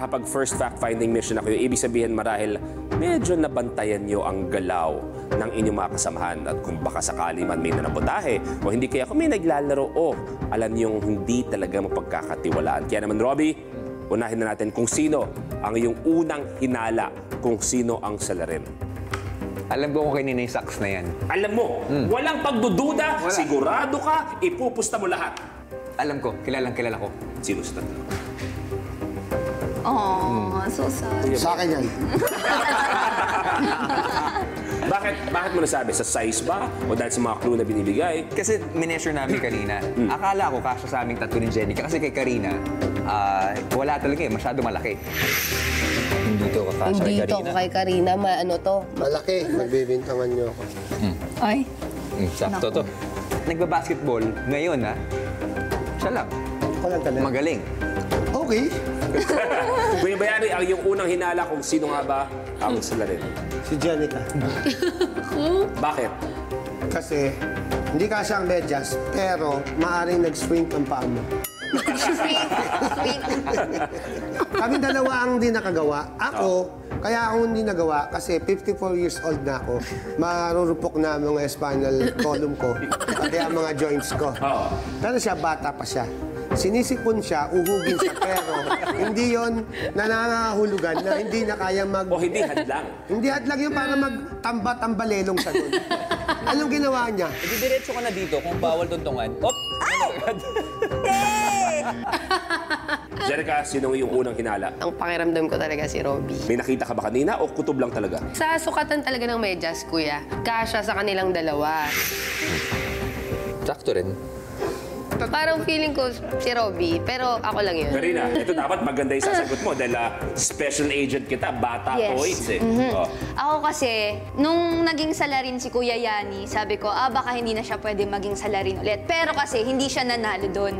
nakakapag first fact-finding mission ako, ibig sabihin marahil medyo nabantayan nyo ang galaw ng inyong mga kasamahan. At kung baka sakali man may nanabotahe o hindi kaya kung may naglalaro o alam niyong hindi talaga mapagkakatiwalaan. Kaya naman, Robbie, unahin na natin kung sino ang iyong unang hinala kung sino ang salarin. Alam ko kung kanina yung socks na yan. Alam mo, walang pagdududa, Wala. sigurado ka, ipupusta mo lahat. Alam ko, kilala ko. Sino sa tatlo? Oh, so sad. Sa akin yan. Bakit mo nasabi? Sa size ba? O dahil sa mga clue na binibigay? Kasi mineasure namin kanina. Akala ko kasya sa aming tatlo ni Jenica. Kasi kay Karina, wala talaga eh. Masyado malaki. Hindi to kakasya kay Hindi to Karina. kay Karina, ano to? Malaki, magbibintangan niyo ako. Ay, Sakto to. Nagbabasketball ngayon ha. Siya lang. Ako lang talaga. Magaling. Okay. Kuya Bayani, ang iyong unang hinala kung sino nga ba ang salarin? Si Jenica. Bakit? Kasi hindi kasya ang medyas, pero maaring nag-swing ang paa mo. Kami dalawa ang hindi nakagawa. Ako, kaya ako hindi nagawa kasi 54 years old na ako. Marurupok na ang mga spinal column ko, pati ang mga joints ko. Oo. Pero siya, bata pa siya. Sinisipon siya, uhugin siya, pero hindi yon nanangahulugan na hindi na kaya O hindi hadlang? Hindi hadlang yun para magtamba-tambalelong siya doon. Anong ginawa niya? Diretso ka na dito kung bawal tuntungan. Op! Jenica, sino ang iyong unang hinala? Ang pakiramdam ko talaga si Robbie. May nakita ka ba kanina o kutob lang talaga? Sa sukatan talaga ng medyas, kuya, kasya sa kanilang dalawa. Sakto rin. Parang feeling ko si Robbie, pero ako lang yun. Karina, ito dapat maganda yung sasagot mo dahil special agent kita, bata Yes. toys eh. Oh. ako kasi, nung naging salarin si Kuya Yani, sabi ko, baka hindi na siya pwede maging salarin ulit. Pero kasi, hindi siya nanalo doon.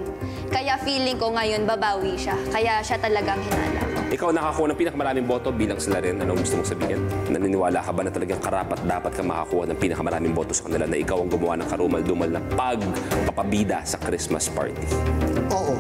Kaya feeling ko ngayon, babawi siya. Kaya siya talagang hinala ko. Ikaw nakakuha ng pinakamaraming boto bilang salarin. Anong gusto mong sabihin? Naniniwala ka ba na talagang karapat dapat ka makakuha ng pinakamaraming boto sa kanila na ikaw ang gumawa ng karumal-dumal na pagpapabida sa Christmas party? Oo.